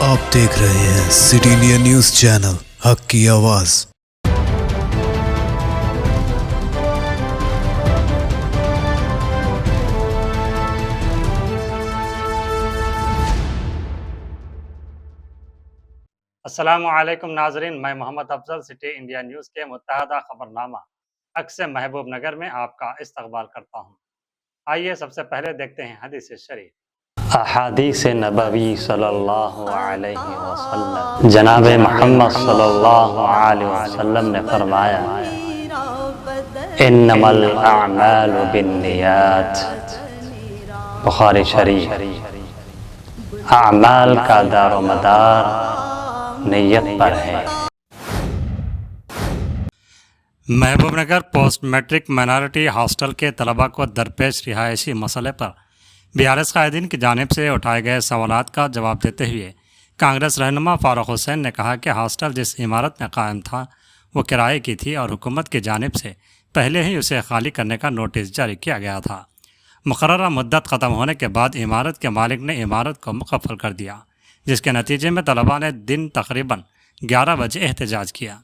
آپ دیکھ رہے ہیں سٹی انڈیا نیوز چینل، حق کی آواز۔ السلام علیکم ناظرین، میں محمد افضل سٹی انڈیا نیوز کے متحدہ خبرنامہ عکس محبوب نگر میں آپ کا استقبال کرتا ہوں۔ آئیے سب سے پہلے دیکھتے ہیں حدیث شریف۔ احادیث نبوی صلی اللہ علیہ وسلم، جناب محمد صلی اللہ علیہ وسلم نے فرمایا، انما الاعمال بالنیات، بخاری شریف۔ اعمال کا دار و مدار نیت پر ہے۔ Mahabubnagar post matric minority hostel کے طلباء کو درپیش رہائشی مسئلے پر بیارس قائدین کی جانب سے اٹھائے گئے سوالات کا جواب دیتے ہوئے کانگریس رہنما فاروق حسین نے کہا کہ ہاسٹل جس عمارت میں قائم تھا وہ کرائے کی تھی اور حکومت کی جانب سے پہلے ہی اسے خالی کرنے کا نوٹس جاری کیا گیا تھا۔ مقررہ مدت ختم ہونے کے بعد عمارت کے مالک نے عمارت کو مقفل کر دیا، جس کے نتیجے میں طلباء نے دن تقریباً 11 بجے احتجاج کیا۔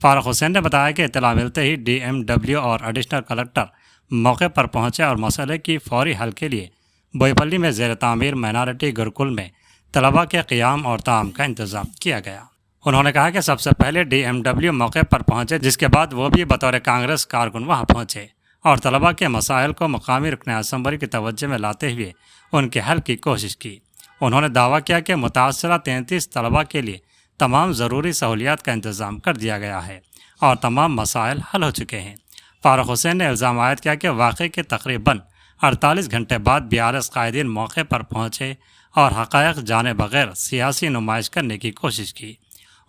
فاروق حسین نے بتایا کہ اطلاع ملتے ہی DMW اور ایڈیشنل کلکٹر موقع پر پہنچے اور مسئلے کی فوری حل کے لیے بوئیپلی میں زیر تعمیر مائنارٹی گروکل میں طلباء کے قیام اور طعام کا انتظام کیا گیا۔ انہوں نے کہا کہ سب سے پہلے DMW موقع پر پہنچے، جس کے بعد وہ بھی بطور کانگریس کارکن وہاں پہنچے اور طلباء کے مسائل کو مقامی رکن اسمبلی کی توجہ میں لاتے ہوئے ان کے حل کی کوشش کی۔ انہوں نے دعویٰ کیا کہ متاثرہ 33 طلباء کے لیے تمام ضروری سہولیات کا انتظام کر دیا گیا ہے اور تمام مسائل حل ہو چکے ہیں۔ فاروق حسین نے الزام عائد کیا کہ واقعے کے تقریباً 48 گھنٹے بعد BRS قائدین موقع پر پہنچے اور حقائق جانے بغیر سیاسی نمائش کرنے کی کوشش کی۔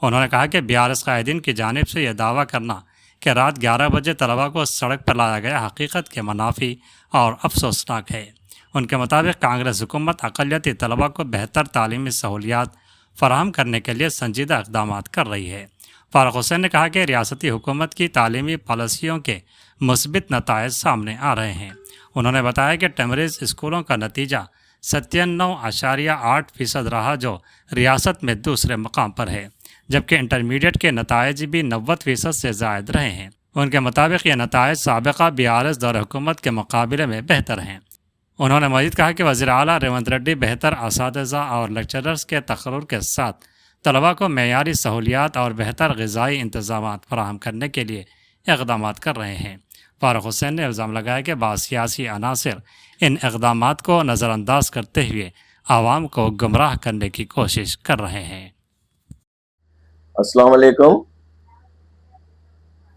انہوں نے کہا کہ BRS قائدین کی جانب سے یہ دعویٰ کرنا کہ رات 11 بجے طلباء کو سڑک پر لایا گیا حقیقت کے منافی اور افسوسناک ہے۔ ان کے مطابق کانگریس حکومت اقلیتی طلباء کو بہتر تعلیمی سہولیات فراہم کرنے کے لیے سنجیدہ اقدامات کر رہی ہے۔ فاروق حسین نے کہا کہ ریاستی حکومت کی تعلیمی پالیسیوں کے مثبت نتائج سامنے آ رہے ہیں۔ انہوں نے بتایا کہ ٹیمریز اسکولوں کا نتیجہ 97.8% رہا، جو ریاست میں دوسرے مقام پر ہے، جبکہ انٹرمیڈیٹ کے نتائج بھی 90% سے زائد رہے ہیں۔ ان کے مطابق یہ نتائج سابقہ BRS دور حکومت کے مقابلے میں بہتر ہیں۔ انہوں نے مزید کہا کہ وزیر اعلیٰ ریونت ریڈی بہتر اساتذہ اور لیکچررز کے تقرر کے ساتھ طلباء کو معیاری سہولیات اور بہتر غذائی انتظامات فراہم کرنے کے لیے اقدامات کر رہے ہیں۔ فاروق حسین نے الزام لگایا کہ بعض سیاسی عناصر ان اقدامات کو نظر انداز کرتے ہوئے عوام کو گمراہ کرنے کی کوشش کر رہے ہیں۔ السلام علیکم۔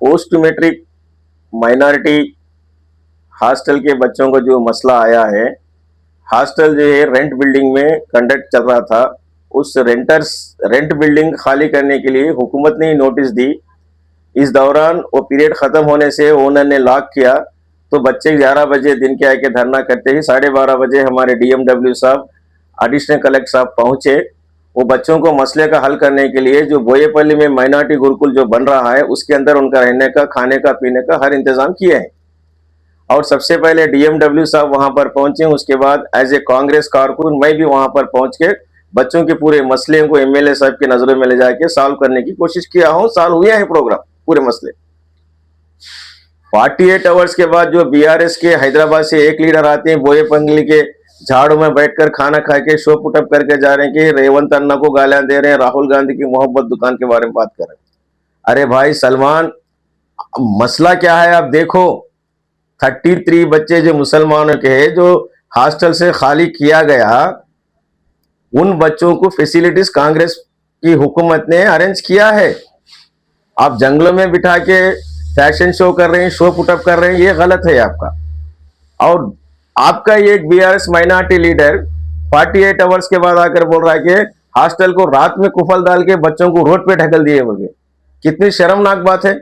پوسٹ میٹرک مائنارٹی ہاسٹل کے بچوں کو جو مسئلہ آیا ہے، ہاسٹل جو ہے رینٹ بلڈنگ میں کنڈکٹ چل رہا تھا، اس رینٹ بلڈنگ خالی کرنے کے لیے حکومت نے نوٹس دی۔ اس دوران وہ پیریڈ ختم ہونے سے اونر نے لاک کیا، تو بچے 11 بجے دن کے آ کے دھرنا کرتے ہی 12:30 بجے ہمارے DMW صاحب، ایڈیشنل کلکٹر صاحب پہنچے۔ وہ بچوں کو مسئلے کا حل کرنے کے لیے جو بوئیپلی میں مائنارٹی گروکل جو بن رہا ہے، اس کے اندر ان کا رہنے کا، کھانے کا، پینے کا ہر انتظام کیا ہے۔ اور سب سے پہلے DMW صاحب وہاں پر پہنچے، اس کے بعد ایز اے کانگریس کارکن میں بھی وہاں پر پہنچ کے بچوں کے پورے مسئلے کو MLA صاحب کے نظروں میں لے جا کے سالو کرنے کی کوشش کیا ہوں۔ سالو ہوئے ہیں پروگرام پورے مسئلے۔ 48 آورز کے بعد جو BRS کے حیدرآباد سے ایک لیڈر آتے ہیں، بوئیپلی کے جھاڑوں میں بیٹھ کر کھانا کھا کے شو پٹ اپ کر کے جا رہے ہیں کہ ریونت انا کو گالیاں دے رہے ہیں، راہل گاندھی کی محبت دکان کے بارے میں بات کر رہے ہیں۔ ارے بھائی سلمان، مسئلہ کیا ہے آپ دیکھو۔ 33 بچے جو مسلمانوں کے ہیں جو ہاسٹل سے خالی کیا گیا، ان بچوں کو فیسیلیٹیز کانگریس کی حکومت نے ارینج کیا ہے۔ آپ جنگلوں میں بٹھا کے فیشن شو کر رہے ہیں، شو پٹ اپ کر رہے ہیں، یہ غلط ہے آپ کا۔ اور آپ کا یہ ایک BRS مائنارٹی لیڈر 48 آورز کے بعد آ کر بول رہا ہے کہ ہاسٹل کو رات میں کفل ڈال کے بچوں کو روڈ پہ ڈھکل دیے بولے۔ کتنی شرمناک بات ہے۔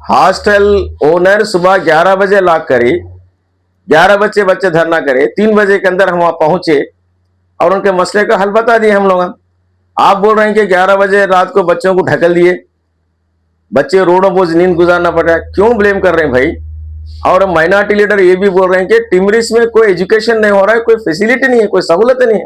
ہاسٹل اونر صبح 11 بجے لاک کری، 11 بچے دھرنا کرے، 3 بجے کے اندر ہم وہاں پہنچے اور ان کے مسئلے کا حل بتا دیے ہم لوگ۔ آپ بول رہے ہیں کہ 11 بجے رات کو بچوں کو ڈھکل دیے، بچے روڈوں پر نیند گزارنا پڑ رہا ہے، کیوں بلیم کر رہے ہیں بھائی؟ اور مائنارٹی لیڈر یہ بھی بول رہے ہیں کہ ٹیمریز میں کوئی ایجوکیشن نہیں ہو رہا ہے، کوئی فیسیلیٹی نہیں ہے، کوئی سہولت نہیں ہے۔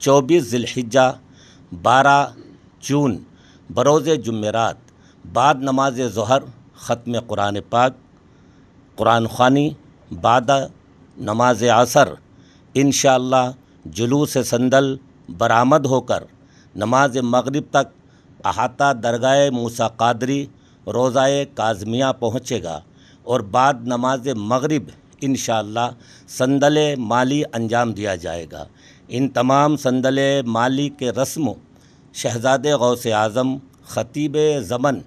24 ذی-الحجہ 12 جون بروز جمعرات بعد نماز ظہر ختم قرآن پاک، قرآن خوانی، بعد نماز عصر انشاءاللہ جلوس صندل برآمد ہو کر نماز مغرب تک احاطہ درگاہ موسیٰ قادری روضۂ کاظمیہ پہنچے گا، اور بعد نماز مغرب انشاءاللہ صندل مالی انجام دیا جائے گا۔ ان تمام صندل مالی کے رسم شہزادے غوث اعظم خطیب زمن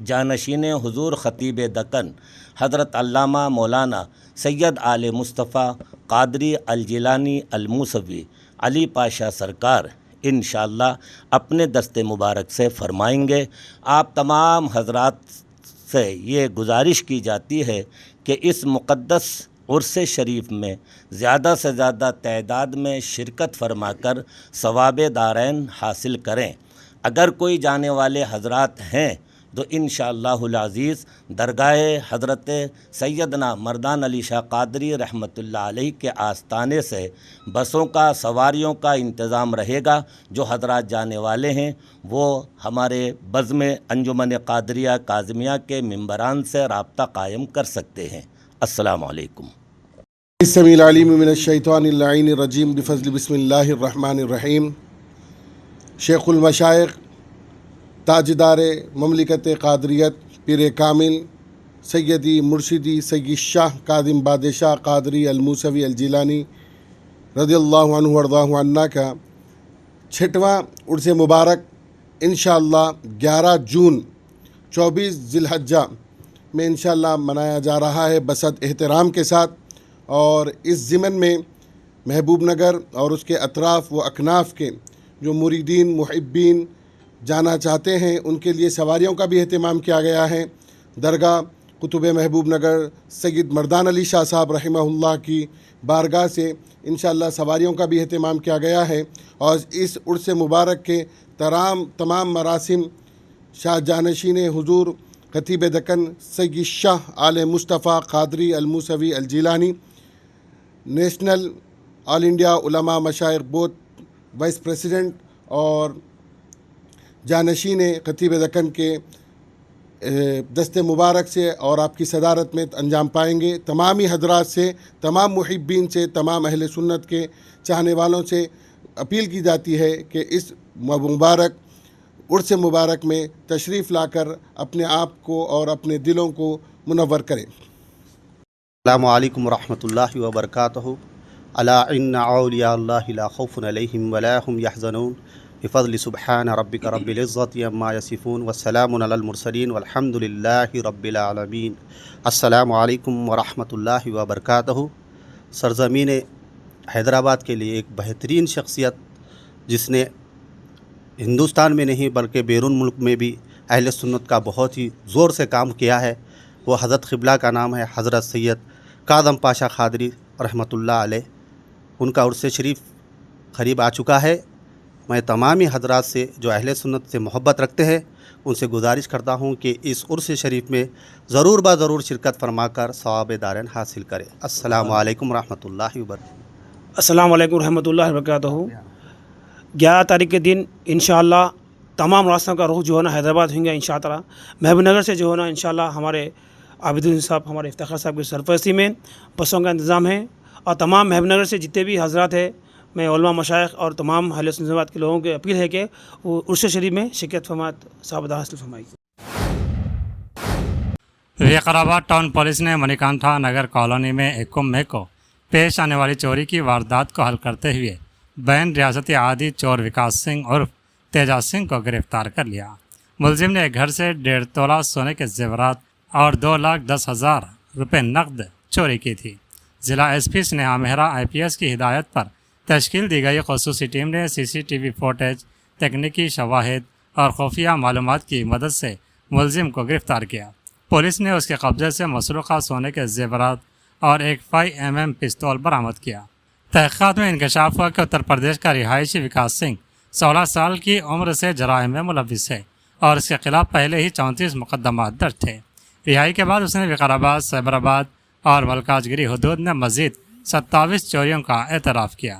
جانشین حضور خطیب دکن حضرت علامہ مولانا سید آل مصطفیٰ قادری الجیلانی الموسوی علی پاشا سرکار انشاءاللہ اپنے دست مبارک سے فرمائیں گے۔ آپ تمام حضرات سے یہ گزارش کی جاتی ہے کہ اس مقدس عرس شریف میں زیادہ سے زیادہ تعداد میں شرکت فرما کر ثواب دارین حاصل کریں۔ اگر کوئی جانے والے حضرات ہیں تو انشاءاللہ العزیز درگاہ حضرت سیدنا مردان علی شاہ قادری رحمۃ اللہ علیہ کے آستانے سے بسوں کا، سواریوں کا انتظام رہے گا۔ جو حضرات جانے والے ہیں وہ ہمارے بزم انجمن قادریہ کاظمیہ کے ممبران سے رابطہ قائم کر سکتے ہیں۔ السلام علیکم۔ السمیع العلیم من الشیطان اللعین الرجیم بفضل بسم اللہ الرحمن الرحیم۔ شیخ المشائخ تاجدار مملکت قادریت پیر کامل سیدی مرشدی سید شاہ کاظم بادشاہ قادری الموسوی الجیلانی رضی اللہ عنہ وارضاہ عنا کا 6واں عرس مبارک انشاءاللہ 11 جون 24 ذی الحجہ میں انشاءاللہ منایا جا رہا ہے بسط احترام کے ساتھ، اور اس ضمن میں محبوب نگر اور اس کے اطراف و اکناف کے جو مریدین محبین جانا چاہتے ہیں ان کے لیے سواریوں کا بھی اہتمام کیا گیا ہے۔ درگاہ قطب محبوب نگر سید مردان علی شاہ صاحب رحمہ اللہ کی بارگاہ سے انشاءاللہ سواریوں کا بھی اہتمام کیا گیا ہے، اور اس عرس مبارک کے تمام مراسم شاہ جانشین حضور خطیب دکن سید شاہ آل مصطفیٰ قادری الموسوی الجیلانی نیشنل آل انڈیا علماء مشائخ بورڈ وائس پریزیڈنٹ اور جانشین خطیب دکن کے دست مبارک سے اور آپ کی صدارت میں انجام پائیں گے۔ تمامی حضرات سے، تمام محبین سے، تمام اہل سنت کے چاہنے والوں سے اپیل کی جاتی ہے کہ اس مبارک عرس مبارک میں تشریف لا کر اپنے آپ کو اور اپنے دلوں کو منور کریں۔ السلام علیکم ورحمۃ اللہ وبرکاتہ۔ الا ان اولیاء اللہ لا خوف علیہم ولا هم یحزنون بفضل سبحان ربک رب العزۃ عما یصفون والسلام علی المرسلین والحمد للہ رب العالمین۔ السلام علیکم ورحمۃ اللہ وبرکاتہ۔ سرزمین حیدرآباد کے لیے ایک بہترین شخصیت جس نے ہندوستان میں نہیں بلکہ بیرون ملک میں بھی اہل سنت کا بہت ہی زور سے کام کیا ہے، وہ حضرت قبلہ کا نام ہے حضرت سید کاظم پاشا قادری رحمۃ اللہ علیہ۔ ان کا عرس شریف قریب آ چکا ہے۔ میں تمامی حضرات سے جو اہل سنت سے محبت رکھتے ہیں ان سے گزارش کرتا ہوں کہ اس عرس شریف میں ضرور ضرور شرکت فرما کر ثواب دارین حاصل کرے۔ السلام علیکم ورحمۃ اللہ وبرکاتہ۔ السلام علیکم ورحمۃ اللہ وبرکاتہ۔ 11 تاریخ کے دن انشاءاللہ تمام راستوں کا رخ جو ہے نا حیدرآباد ہوئیں گے انشاءاللہ۔ محبوب نگر سے جو ہے نا انشاءاللہ ہمارے عابد الدین صاحب، ہمارے افتخار صاحب کی سرپرستی میں بسوں کا انتظام ہے، اور تمام محبوب نگر سے جتنے بھی حضرات ہیں، میں علماء مشائخ اور تمام اہل سنت کے لوگوں کی اپیل ہے کہ وہ عرس شریف میں شرکت فرمائے، ثواب حاصل فرمائے۔ وقارآباد ٹاؤن پولیس نے منیکانٹھا نگر کالونی میں 1 مئی کو پیش آنے والی چوری کی واردات کو حل کرتے ہوئے بین ریاستی عادی چور وکاس سنگھ عرف تیجا سنگھ کو گرفتار کر لیا۔ ملزم نے ایک گھر سے 1.5 تولہ سونے کے زیورات اور 2,10,000 روپے نقد چوری کی تھی۔ ضلع ایس پی سنیہا مہرا IPS کی ہدایت پر تشکیل دی گئی خصوصی ٹیم نے CCTV فوٹیج، تکنیکی شواہد اور خفیہ معلومات کی مدد سے ملزم کو گرفتار کیا۔ پولیس نے اس کے قبضے سے مسروقہ سونے کے زیورات اور ایک 5mm پستول برآمد کیا۔ تحقیقات میں انکشاف ہوا کہ اتر پردیش کا رہائشی وکاس سنگھ 16 سال کی عمر سے جرائم میں ملوث ہے اور اس کے خلاف پہلے ہی 34 مقدمات درج تھے۔ رہائی کے بعد اس نے وقارآباد، سیبرآباد اور ملکاج گری حدود میں مزید 27 چوریوں کا اعتراف کیا۔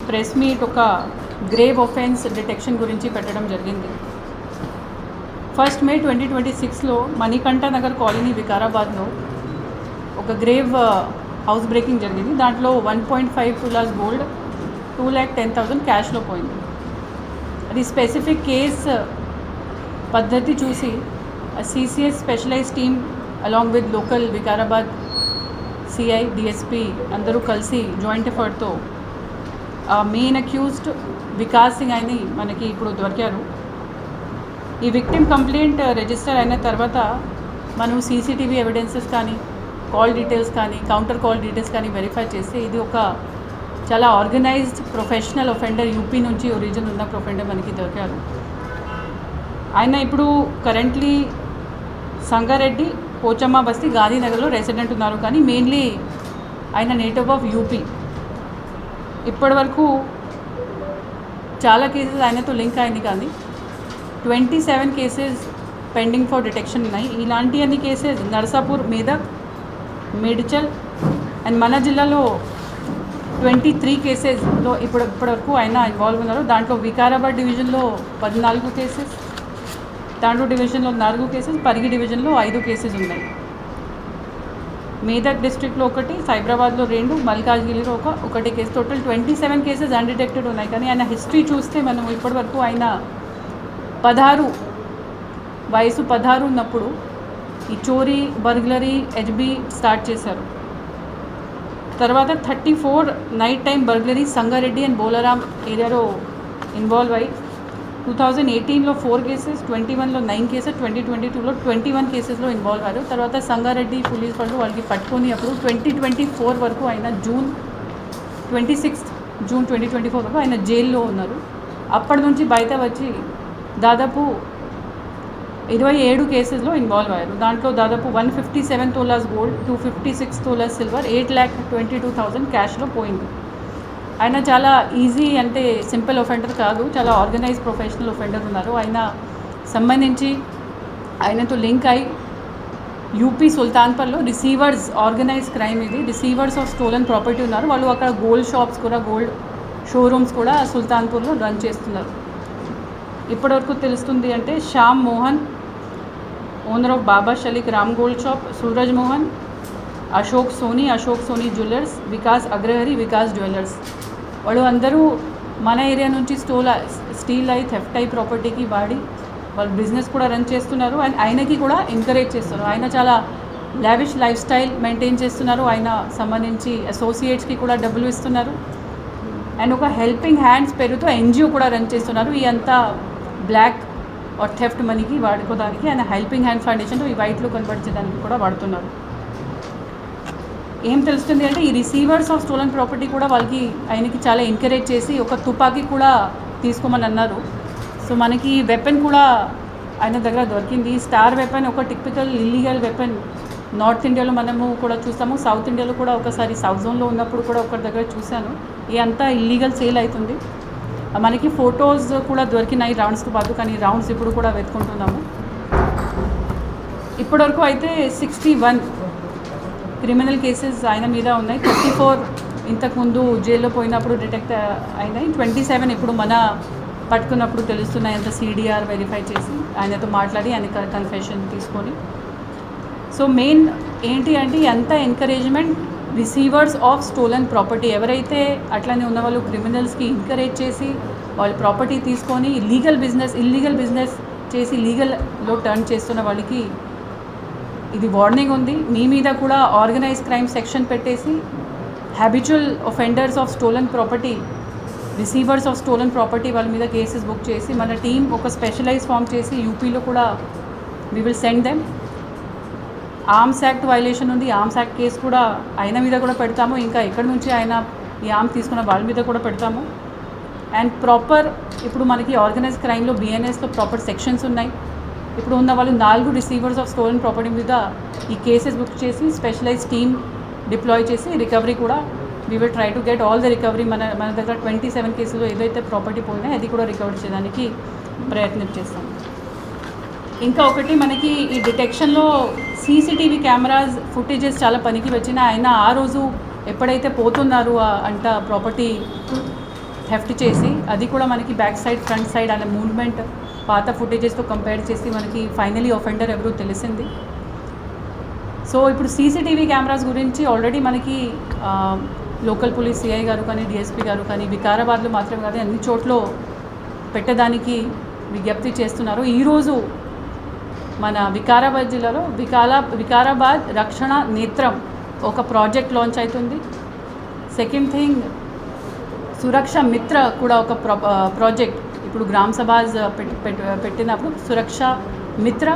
ప్రెస్ మీట్ ఒక గ్రేవ్ ఒఫెన్స్ డిటెక్షన్ గురించి పెట్టడం జరిగింది. 1 మే 2026లో మణికంఠ నగర్ కాలనీ వికారాబాద్లో ఒక గ్రేవ్ హౌస్ బ్రేకింగ్ జరిగింది. దాంట్లో 1.5 తులాస్ గోల్డ్, 2,10,000 క్యాష్లో పోయింది. అది స్పెసిఫిక్ కేస్ పద్ధతి చూసి CCS specialised team along with local Vikarabad CI DSP అందరూ కలిసి జాయింట్ ఎఫర్ట్తో మెయిన్ అక్యూజ్డ్ వికాస్ సింగ్ అని మనకి ఇప్పుడు దొరికారు. ఈ విక్టిమ్ కంప్లైంట్ రిజిస్టర్ అయిన తర్వాత మనం CCTV ఎవిడెన్సెస్ కానీ, కాల్ డీటెయిల్స్ కానీ, కౌంటర్ కాల్ డీటెయిల్స్ కానీ వెరిఫై చేసి ఇది ఒక చాలా ఆర్గనైజ్డ్ ప్రొఫెషనల్ ఒఫెండర్, యూపీ నుంచి ఒరిజిన్ ఉన్న ప్రొఫెండర్ మనకి దొరికారు. ఆయన ఇప్పుడు కరెంట్లీ సంగారెడ్డి, పోచమ్మ బస్తీ, గాంధీనగర్లో రెసిడెంట్ ఉన్నారు. కానీ మెయిన్లీ ఆయన నేటివ్ ఆఫ్ యూపీ. ఇప్పటి వరకు చాలా కేసెస్ ఆయనతో లింక్ అయింది, కానీ 27 కేసెస్ పెండింగ్ ఫర్ డిటెక్షన్ ఉన్నాయి. ఇలాంటి అన్ని కేసెస్ నర్సాపూర్, మేదక్, మేడ్చల్ అండ్ మన జిల్లాలో 23 కేసెస్లో ఇప్పటివరకు ఆయన ఇన్వాల్వ్ ఉన్నారు. దాంట్లో వికారాబాద్ డివిజన్లో 14 కేసెస్, తాండూరు డివిజన్లో 4 కేసెస్, పరిగి డివిజన్లో 5 కేసెస్ ఉన్నాయి. మేదక్ డిస్ట్రిక్ట్లో 1, సైబరాబాద్లో 2, మల్కాజ్గిరిలో ఒకటి కేసు. టోటల్ 27 కేసెస్ అన్డిటెక్టెడ్ ఉన్నాయి. కానీ ఆయన హిస్టరీ చూస్తే మనం ఇప్పటివరకు ఆయన 16 వయసు 16 ఉన్నప్పుడు ఈ చోరీ, బర్గ్లరీ, HB స్టార్ట్ చేశారు. తర్వాత 34 night time burglary Sangareddy and Bolaram ఏరియాలో ఇన్వాల్వ్ అయ్యి 2018లో 4 కేసెస్, 21లో 9 కేసెస్, 2022లో 21 కేసెస్లో ఇన్వాల్వ్ అయ్యారు. తర్వాత సంగారెడ్డి పోలీస్ వాళ్ళు వాళ్ళకి పట్టుకొని అప్పుడు 2024 వరకు ఆయన జూన్ 2024 వరకు ఆయన జైల్లో ఉన్నారు. అప్పటి నుంచి బయట వచ్చి దాదాపు 27 కేసెస్లో ఇన్వాల్వ్ అయ్యారు. దాంట్లో దాదాపు 157 తోలాస్ గోల్డ్, 256 తోలాస్ సిల్వర్, 8,22,000 క్యాష్లో పోయింది. ఆయన చాలా ఈజీ అంటే సింపుల్ ఒఫెండర్ కాదు, చాలా ఆర్గనైజ్ ప్రొఫెషనల్ ఒఫెండర్ ఉన్నారు. ఆయన సంబంధించి ఆయనతో లింక్ అయి యూపీ సుల్తాన్పర్లో రిసీవర్స్, ఆర్గనైజ్ క్రైమ్ ఇది, రిసీవర్స్ ఆఫ్ స్టోలన్ ప్రాపర్టీ ఉన్నారు. వాళ్ళు అక్కడ గోల్డ్ షాప్స్ కూడా, గోల్డ్ షోరూమ్స్ కూడా సుల్తాన్పూర్లో రన్ చేస్తున్నారు. ఇప్పటివరకు తెలుస్తుంది అంటే Shyam Mohan, owner of Baba Shalik Ram gold shop, Suraj Mohan, Ashok Soni jewellers, Vikas Agrahari, Vikas jewellers, వాళ్ళు అందరూ మన ఏరియా నుంచి స్టీల్ అయి, థెఫ్ట్ అయి ప్రాపర్టీకి వాడి వాళ్ళు బిజినెస్ కూడా రన్ చేస్తున్నారు. అండ్ ఆయనకి కూడా ఎంకరేజ్ చేస్తున్నారు. ఆయన చాలా లావిష్ లైఫ్ స్టైల్ మెయింటైన్ చేస్తున్నారు. ఆయన సంబంధించి అసోసియేట్స్కి కూడా డబ్బులు ఇస్తున్నారు. అండ్ ఒక హెల్పింగ్ హ్యాండ్స్ పేరుతో NGO కూడా రన్ చేస్తున్నారు. ఈ అంతా బ్లాక్ ఆర్ థెఫ్ట్ మనీకి వాడుకోవడానికి ఆయన హెల్పింగ్ హ్యాండ్ ఫౌండేషన్లో ఈ వైట్లో కన్వర్ట్ చేయడానికి కూడా వాడుతున్నారు. ఏం తెలుస్తుంది అంటే ఈ రిసీవర్స్ ఆఫ్ స్టోలన్ ప్రాపర్టీ కూడా వాళ్ళకి ఆయనకి చాలా ఎంకరేజ్ చేసి ఒక తుపాకీ కూడా తీసుకోమని అన్నారు. సో మనకి వెపన్ కూడా ఆయన దగ్గర దొరికింది. స్టార్ వెపన్ ఒక టిపికల్ ఇల్లీగల్ వెపన్. నార్త్ ఇండియాలో మనము కూడా చూస్తాము, సౌత్ ఇండియాలో కూడా ఒకసారి సౌత్ జోన్లో ఉన్నప్పుడు కూడా ఒకరి దగ్గర చూశాను. ఈ అంతా ఇల్లీగల్ సేల్ అవుతుంది. మనకి ఫొటోస్ కూడా దొరికినాయి రౌండ్స్తో పాటు, కానీ రౌండ్స్ ఇప్పుడు కూడా వెతుకుంటున్నాము. ఇప్పటివరకు అయితే 61 క్రిమినల్ కేసెస్ ఆయన మీద ఉన్నాయి. 34 ఇంతకుముందు జైల్లో పోయినప్పుడు డిటెక్ట్ అయినాయి. 27 ఇప్పుడు మన పట్టుకున్నప్పుడు తెలుస్తున్నాయి. అంత CDR వెరిఫై చేసి ఆయనతో మాట్లాడి ఆయన కన్ఫెషన్ తీసుకొని. సో మెయిన్ ఏంటి అంటే ఎంత encouragement receivers of stolen property, ఎవరైతే అట్లనే ఉన్న వాళ్ళు క్రిమినల్స్కి ఎంకరేజ్ చేసి వాళ్ళ ప్రాపర్టీ తీసుకొని ఇల్లీగల్ బిజినెస్ చేసి లీగల్లో టర్న్ చేస్తున్న వాళ్ళకి ఇది వార్నింగ్ ఉంది. మీ మీద కూడా ఆర్గనైజ్ క్రైమ్ సెక్షన్ పెట్టేసి habitual offenders of stolen property, receivers of stolen property వాళ్ళ మీద కేసెస్ బుక్ చేసి మన టీం ఒక స్పెషలైజ్ ఫామ్ చేసి యూపీలో కూడా we will send them. Arms act violation ఉంది, ఆర్మ్స్ యాక్ట్ కేసు కూడా ఆయన మీద కూడా పెడతాము. ఇంకా ఎక్కడి నుంచి ఆయన ఈ ఆర్మ్ తీసుకున్న వాళ్ళ మీద కూడా పెడతాము. అండ్ ప్రాపర్ ఇప్పుడు మనకి ఆర్గనైజ్ క్రైమ్లో బిఎన్ఎస్లో ప్రాపర్ సెక్షన్స్ ఉన్నాయి. ఇప్పుడు ఉన్న వాళ్ళు 4 రిసీవర్స్ ఆఫ్ స్టోలన్ ప్రాపర్టీ మీద ఈ కేసెస్ బుక్ చేసి స్పెషలైజ్ టీమ్ డిప్లాయ్ చేసి రికవరీ కూడా we will try to get all the recovery. మన దగ్గర 27 కేసులు ఏదైతే ప్రాపర్టీ పోయినాయో అది కూడా రికవర్ చేయడానికి ప్రయత్నం చేస్తాం. ఇంకా ఒకటి మనకి ఈ డిటెక్షన్లో సీసీటీవీ కెమెరాస్ ఫుటేజెస్ చాలా పనికి వచ్చిన ఆయన ఆ రోజు ఎప్పుడైతే పోతున్నారు అంట ప్రాపర్టీ థెఫ్ట్ చేసి అది కూడా మనకి బ్యాక్ సైడ్ ఫ్రంట్ సైడ్ అనే మూవ్మెంట్ పాత ఫుటేజెస్తో కంపేర్ చేసి మనకి ఫైనలీ ఒఫెండర్ ఎవరు తెలిసింది. సో ఇప్పుడు సీసీటీవీ కెమెరాస్ గురించి ఆల్రెడీ మనకి లోకల్ పోలీస్ సిఐ గారు కానీ డిఎస్పీ గారు కానీ వికారాబాద్లో మాత్రమే కాదు అన్ని చోట్ల పెట్టడానికి విజ్ఞప్తి చేస్తున్నారు. ఈరోజు మన వికారాబాద్ జిల్లాలో వికారాబాద్ రక్షణ నేత్రం ఒక ప్రాజెక్ట్ లాంచ్ అవుతుంది. సెకండ్ థింగ్ సురక్ష మిత్ర కూడా ఒక ప్రాజెక్ట్ ఇప్పుడు గ్రామ సభాస్ పెట్టినప్పుడు సురక్ష మిత్ర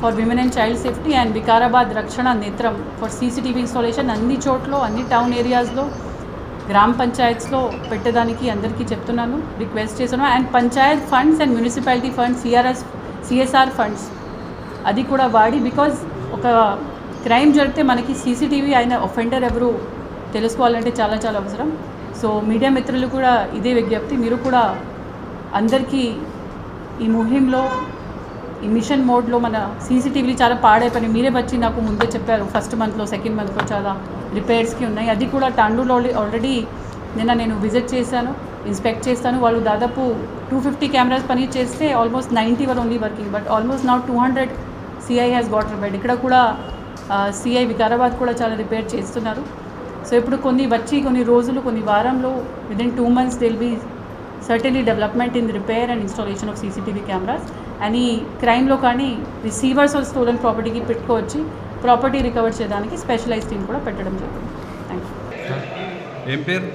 for women and child safety and Vikarabad రక్షణ నేత్రం ఫర్ సీసీటీవీ ఇన్స్టాలేషన్ అన్ని చోట్ల అన్ని టౌన్ ఏరియాస్లో గ్రామ పంచాయత్స్లో పెట్టడానికి అందరికీ చెప్తున్నాను, రిక్వెస్ట్ చేస్తున్నాను. And Panchayat funds and municipality funds CSR funds అది కూడా వాడి బికాజ్ ఒక క్రైమ్ జరిగితే మనకి సీసీటీవీ అయిన ఒఫెండర్ ఎవరు తెలుసుకోవాలంటే చాలా చాలా అవసరం. సో మీడియా మిత్రులు కూడా ఇదే విజ్ఞప్తి, మీరు కూడా అందరికీ ఈ ముహింలో ఈ మిషన్ మోడ్లో మన సీసీటీవీలు చాలా పాడైపోయినాయి. మీరే వచ్చి నాకు ముందే చెప్పారు ఫస్ట్ మంత్లో సెకండ్ మంత్లో చాలా రిపేర్స్కి ఉన్నాయి. అది కూడా తాండూలో ఆల్రెడీ నేను విజిట్ చేశాను, ఇన్స్పెక్ట్ చేస్తాను. వాళ్ళు దాదాపు 250 కెమెరాస్ పని చేస్తే almost 90 were only working, but almost now 200 CI has got repaired. ఇక్కడ కూడా సిఐ వికారాబాద్ కూడా చాలా రిపేర్ చేస్తున్నారు. సో ఇప్పుడు కొన్ని రోజులు కొన్ని వారంలో within 2 months will be certainly development in repair and installation of CCTV cameras. And ఈ క్రైమ్లో కానీ రిసీవర్స్ ఆఫ్ స్టోలన్ ప్రాపర్టీకి పెట్టుకోవచ్చి ప్రాపర్టీ రికవర్ చేయడానికి స్పెషలైజ్ టీమ్ కూడా పెట్టడం జరుగుతుంది. Thank you.